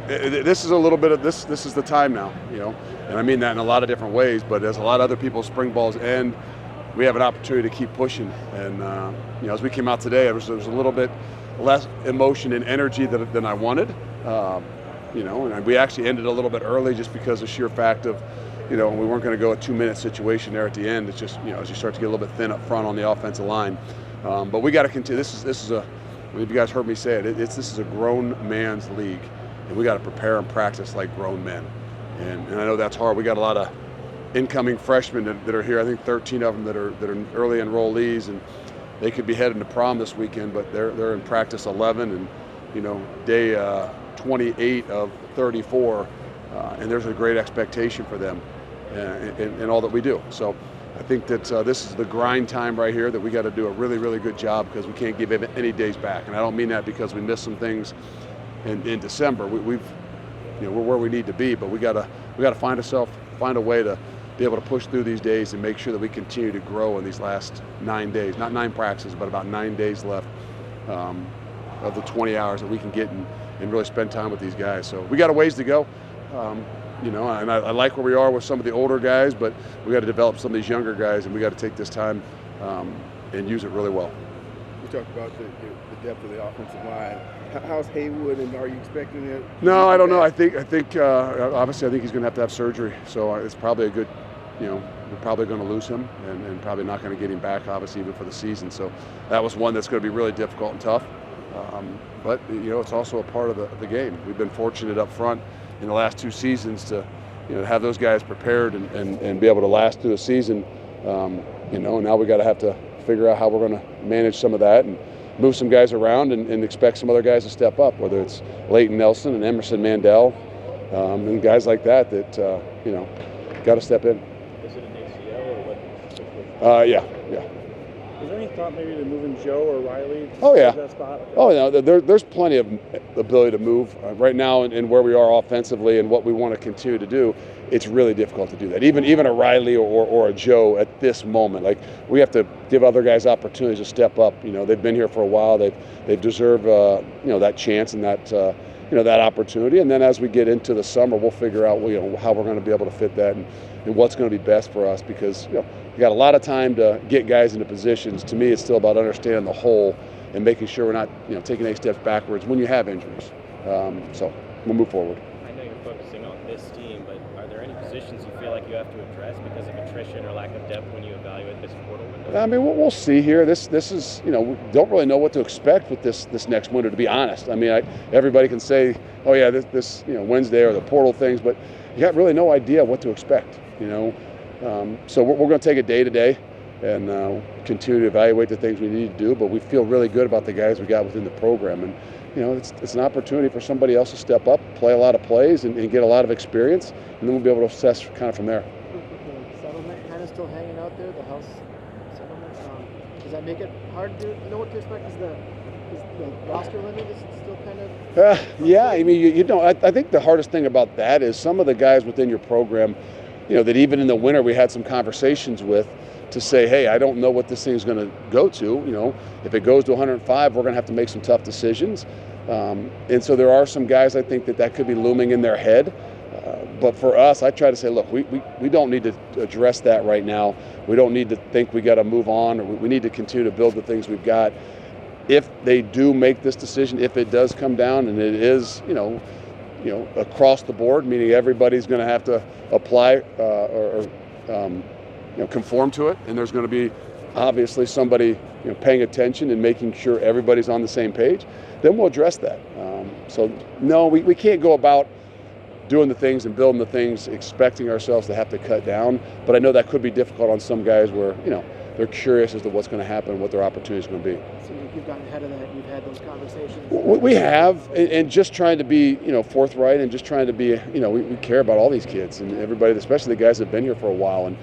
this is a little bit of this. This is the time now, and I mean that in a lot of different ways. But as a lot of other people's spring balls end, we have an opportunity to keep pushing. And as we came out today, there was a little bit less emotion and energy than I wanted. And we actually ended a little bit early just because of sheer fact of, we weren't going to go a 2-minute situation there at the end. It's just, as you start to get a little bit thin up front on the offensive line. But we got to continue. This is a. You guys heard me say it. This is a grown man's league, and we got to prepare and practice like grown men. And I know that's hard. We got a lot of incoming freshmen that are here. I think 13 of them that are early enrollees, and they could be heading to prom this weekend. But they're in practice 11, and day 28 of 34, and there's a great expectation for them in all that we do. So I think that this is the grind time right here that we got to do a really, really good job because we can't give any days back. And I don't mean that because we missed some things in December. We're where we need to be, but we got to find a way to be able to push through these days and make sure that we continue to grow in these last 9 days. Not 9 practices, but about 9 days left of the 20 hours that we can get and really spend time with these guys. So we got a ways to go. And I like where we are with some of the older guys, but we got to develop some of these younger guys, and we got to take this time and use it really well. You talked about the depth of the offensive line. How's Haywood, and are you expecting it? No, I don't know. I think obviously I think he's going to have surgery, so it's probably a good. We're probably going to lose him, and probably not going to get him back, obviously, even for the season. So that was one that's going to be really difficult and tough. But it's also a part of the game. We've been fortunate up front in the last 2 seasons to have those guys prepared and be able to last through the season. And now we got to have to figure out how we're going to manage some of that and move some guys around and expect some other guys to step up, whether it's Leighton Nelson and Emerson Mandel and guys like that got to step in. Is it an ACL or what? Yeah. Is there any thought maybe to moving Joe or Riley to that spot? Oh, yeah, there's plenty of ability to move. Right now, in where we are offensively and what we want to continue to do, it's really difficult to do that. Even a Riley or a Joe at this moment, like we have to give other guys opportunities to step up. They've been here for a while. They've deserved that chance and that opportunity. And then as we get into the summer, we'll figure out how we're going to be able to fit that and what's going to be best for us because we got a lot of time to get guys into positions. To me, it's still about understanding the whole and making sure we're not taking any steps backwards when you have injuries. So we'll move forward. I know you're focusing on this team, but are there any positions you feel like you have to address because of attrition or lack of depth when you evaluate this portal window? I mean, we'll see here. This is we don't really know what to expect with this next window. To be honest, I mean, everybody can say, oh yeah, this Wednesday or the portal things, but you got really no idea what to expect. So we're going to take it day to day and continue to evaluate the things we need to do. But we feel really good about the guys we got within the program, and it's an opportunity for somebody else to step up, play a lot of plays, and get a lot of experience, and then we'll be able to assess kind of from there. The settlement kind of still hanging out there, the house settlement. Does that make it hard to know what to expect? Is the roster limit is still kind of? Yeah, I mean, I think the hardest thing about that is some of the guys within your program, that even in the winter we had some conversations with to say, hey, I don't know what this thing's going to go to. If it goes to 105, we're going to have to make some tough decisions. And so there are some guys I think that could be looming in their head. But for us, I try to say, look, we don't need to address that right now. We don't need to think we got to move on, or we need to continue to build the things we've got. If they do make this decision, if it does come down and it is, across the board, meaning everybody's going to have to apply or conform to it, and there's going to be obviously somebody paying attention and making sure everybody's on the same page, then we'll address that. So no, we can't go about doing the things and building the things expecting ourselves to have to cut down, but I know that could be difficult on some guys where they're curious as to what's going to happen and what their opportunity is going to be. So you've gotten ahead of that. You've had those conversations. We have, and just trying to be, forthright, and just trying to be, we care about all these kids and everybody, especially the guys that have been here for a while. And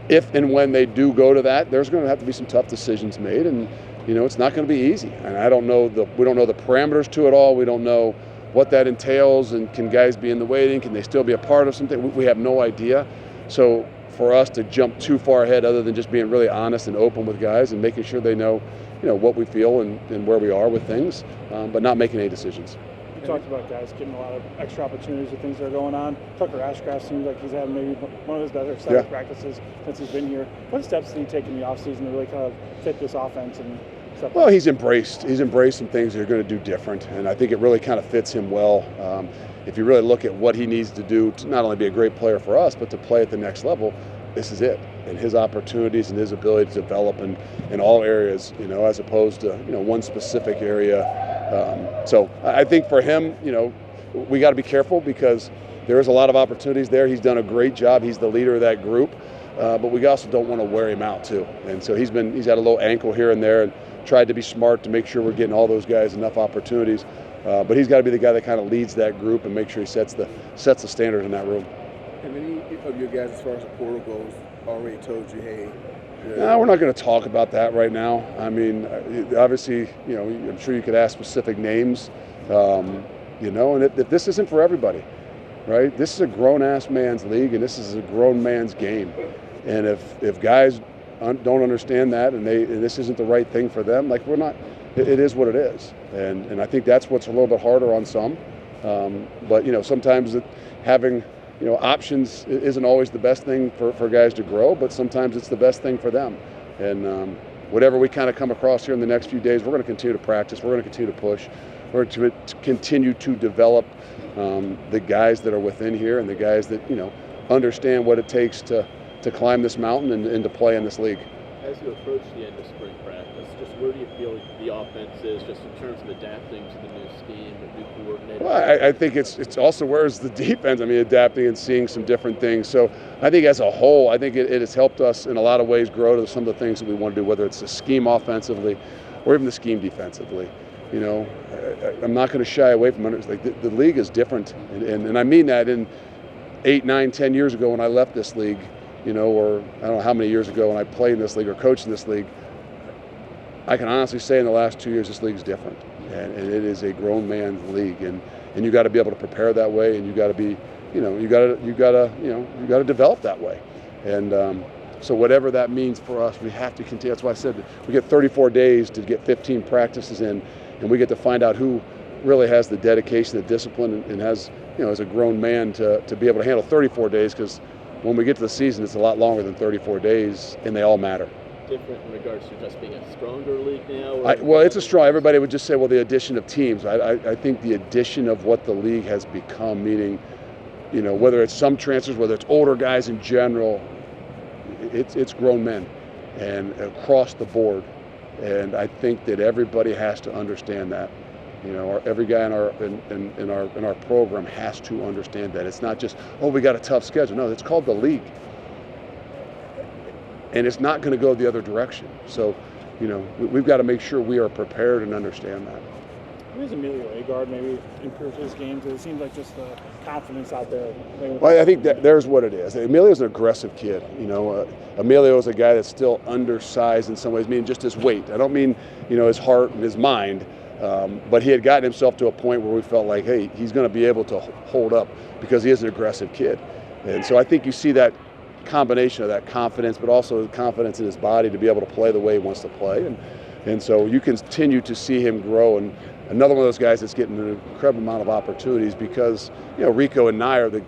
if and when they do go to that, there's going to have to be some tough decisions made, and it's not going to be easy. And we don't know the parameters to it all. We don't know what that entails, and can guys be in the waiting? Can they still be a part of something? We have no idea. So for us to jump too far ahead, other than just being really honest and open with guys and making sure they know, what we feel and where we are with things, but not making any decisions. talked about guys getting a lot of extra opportunities with things that are going on. Tucker Ashcraft seems like he's having maybe one of his better set of practices since he's been here. What steps did he take in the offseason to really kind of fit this offense and stuff? Well, he's embraced some things that are going to do different, and I think it really kind of fits him well. If you really look at what he needs to do to not only be a great player for us, but to play at the next level, this is it. And his opportunities and his ability to develop in all areas, as opposed to, one specific area. So I think for him, we got to be careful because there is a lot of opportunities there. He's done a great job. He's the leader of that group. But we also don't want to wear him out too. And so he's had a little ankle here and there and tried to be smart to make sure we're getting all those guys enough opportunities. But he's got to be the guy that kind of leads that group and make sure he sets the standard in that room. Have any of your guys, as far as the portal goes, already told you, hey? No, we're not going to talk about that right now. I mean, obviously, I'm sure you could ask specific names, and if this isn't for everybody, right? This is a grown-ass man's league, and this is a grown man's game. And if guys don't understand that and this isn't the right thing for them, like it is what it is. And I think that's what's a little bit harder on some. But, sometimes having options isn't always the best thing for guys to grow, but sometimes it's the best thing for them. And whatever we kind of come across here in the next few days, we're going to continue to practice. We're going to continue to push. We're going to continue to develop the guys that are within here and the guys that, understand what it takes to climb this mountain and to play in this league. As you approach the end of spring practice, just where do you feel the offense is just in terms of adapting to the new scheme, the new coordinator? Well, I think it's also where's the defense. I mean, adapting and seeing some different things. So I think as a whole, I think it has helped us in a lot of ways grow to some of the things that we want to do, whether it's the scheme offensively or even the scheme defensively. I'm not going to shy away from it. Like the league is different, and I mean that in 8, 9, 10 years ago when I left this league, or I don't know how many years ago when I played in this league or coached in this league, I can honestly say in the last 2 years this league's different, and it is a grown man's league, and you got to be able to prepare that way, and you got to be, you got to develop that way, and so whatever that means for us, we have to continue. That's why I said we get 34 days to get 15 practices in, and we get to find out who really has the dedication, the discipline, and has, as a grown man to be able to handle 34 days, because when we get to the season, it's a lot longer than 34 days, and they all matter. Different in regards to just being a stronger league now? Well, it's a strong. Everybody would just say, well, the addition of teams. I think the addition of what the league has become, meaning, whether it's some transfers, whether it's older guys in general, it's grown men, and across the board. And I think that everybody has to understand that. Every guy in our program has to understand that. It's not just, we got a tough schedule. No, it's called the league. And it's not going to go the other direction. So, we've got to make sure we are prepared and understand that. How does Emilio Agard maybe improve his game? Because it seems like just the confidence out there. Well, I think that there's what it is. Emilio's an aggressive kid. Emilio is a guy that's still undersized in some ways, meaning just his weight. I don't mean, his heart and his mind. But he had gotten himself to a point where we felt like, hey, he's going to be able to hold up because he is an aggressive kid. And so I think you see that combination of that confidence, but also the confidence in his body to be able to play the way he wants to play. And so you continue to see him grow. And another one of those guys that's getting an incredible amount of opportunities because, Rico and Nye are the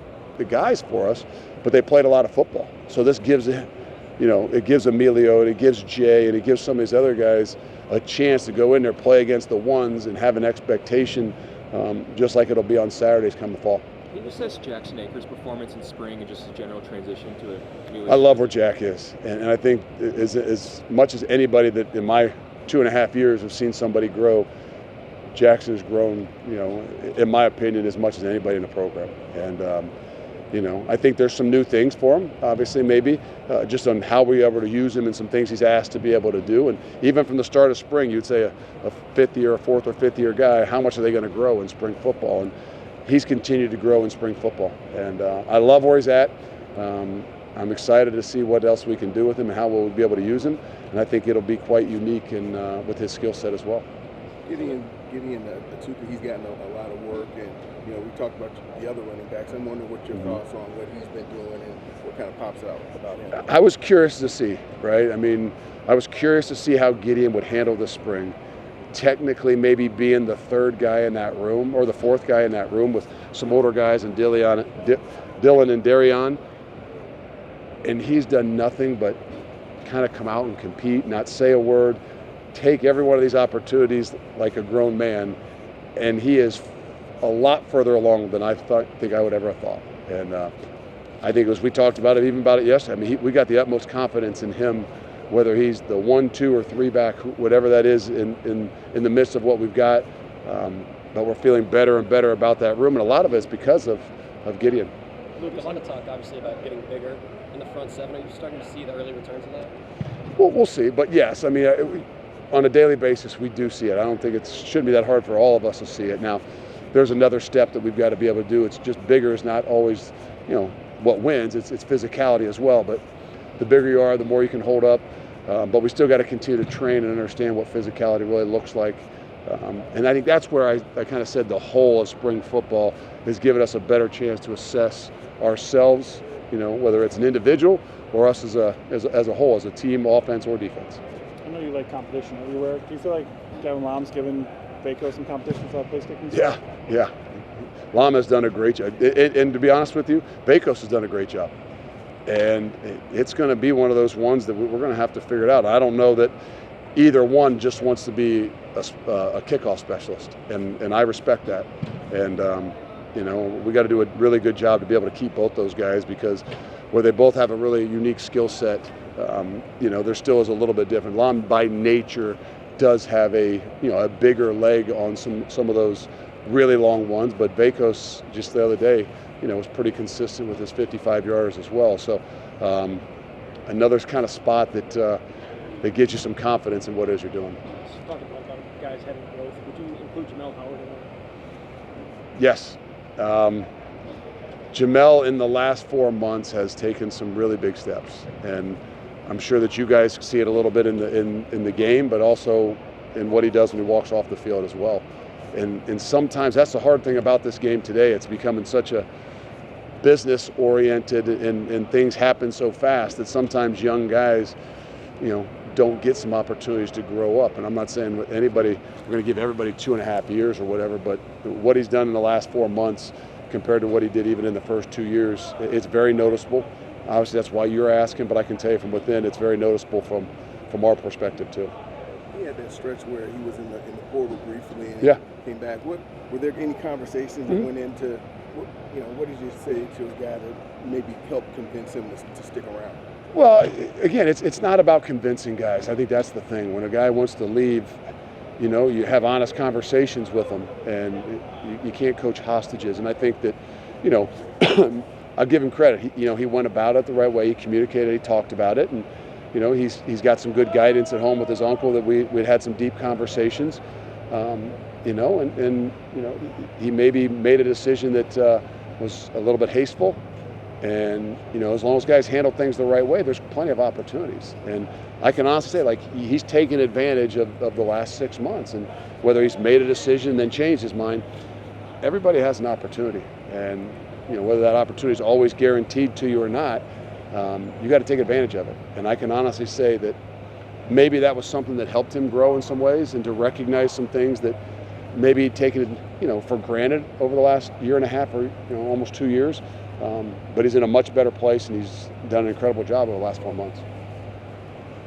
guys for us, but they played a lot of football. So this gives, it gives Emilio and it gives Jay and it gives some of these other guys a chance to go in there, play against the ones, and have an expectation, just like it'll be on Saturdays come the fall. Can you assess Jackson Akers' performance in spring and just a general transition to a new? I love where Jack is, and I think as much as anybody that in my 2.5 years have seen somebody grow, Jackson has grown, in my opinion, as much as anybody in the program. And I think there's some new things for him, obviously, maybe, just on how we are able to use him and some things he's asked to be able to do. And even from the start of spring, you'd say a fourth or fifth year guy, how much are they going to grow in spring football? And he's continued to grow in spring football. And I love where he's at. I'm excited to see what else we can do with him and how we'll be able to use him. And I think it'll be quite unique with his skill set as well. Getting the Tuka, he's gotten a lot of work, and we talked about the other running backs. I'm wondering what your thoughts on what he's been doing and what kind of pops out about him. I was curious to see, right? I mean, I was curious to see how Gideon would handle this spring. technically maybe being the third guy in that room or the fourth guy in that room with some older guys and Dylan and Darion. And he's done nothing but kind of come out and compete, not say a word, take every one of these opportunities like a grown man. And he is a lot further along than I think I would ever have thought. And I think as we talked about it, even about it yesterday, I mean, we got the utmost confidence in him, whether he's the 1, 2, or 3 back, whatever that is in the midst of what we've got. But we're feeling better and better about that room, and a lot of it's because of Gideon. Luke, a lot of talk, obviously, about getting bigger in the front seven. Are you starting to see the early returns of that? Well, we'll see. But yes, I mean, on a daily basis, we do see it. I don't think it shouldn't be that hard for all of us to see it. Now, there's another step that we've got to be able to do. It's just bigger is not always, what wins. It's physicality as well. But the bigger you are, the more you can hold up. But we still got to continue to train and understand what physicality really looks like. And I think that's where I kind of said the whole of spring football has given us a better chance to assess ourselves, whether it's an individual or us as a whole, as a team, offense or defense. I know you like competition everywhere. Do you feel like Gavin Lom's given Fickell some competition for that place kicking? Yeah. Lom has done a great job. And to be honest with you, Bakos has done a great job. And it's going to be one of those ones that we're going to have to figure it out. I don't know that either one just wants to be a kickoff specialist, and I respect that. And we got to do a really good job to be able to keep both those guys, because where they both have a really unique skill set, there still is a little bit different. Lom by nature does have a bigger leg on some of those really long ones, but Bakos just the other day, was pretty consistent with his 55-yarders as well. So another kind of spot that gives you some confidence in what it is you're doing. Talking about guys having growth, would you include Jamel Howard in that? Yes. Jamel in the last 4 months has taken some really big steps, and I'm sure that you guys see it a little bit in the game, but also in what he does when he walks off the field as well. And sometimes that's the hard thing about this game today. It's becoming such a business-oriented, and things happen so fast that sometimes young guys, don't get some opportunities to grow up. And I'm not saying we're going to give everybody 2.5 years or whatever, but what he's done in the last 4 months compared to what he did even in the first 2 years, it's very noticeable. Obviously, that's why you're asking, but I can tell you from within, it's very noticeable from our perspective too. He had that stretch where he was in the portal briefly and came back. Were there any conversations that went into, what did you say to a guy that maybe helped convince him to stick around? Well, again, it's not about convincing guys. I think that's the thing. When a guy wants to leave, you have honest conversations with him, and you can't coach hostages. And I think that, I'll give him credit. He went about it the right way. He communicated. He talked about it, and he's got some good guidance at home with his uncle that we'd had some deep conversations. He maybe made a decision that was a little bit hasteful. And, as long as guys handle things the right way, there's plenty of opportunities. And I can honestly say, he's taken advantage of the last 6 months. And whether he's made a decision and then changed his mind, everybody has an opportunity. And, whether that opportunity is always guaranteed to you or not, you got to take advantage of it. And I can honestly say that maybe that was something that helped him grow in some ways, and to recognize some things that maybe he'd taken, for granted over the last 1.5 years or, almost 2 years. But he's in a much better place, and he's done an incredible job over the last 4 months.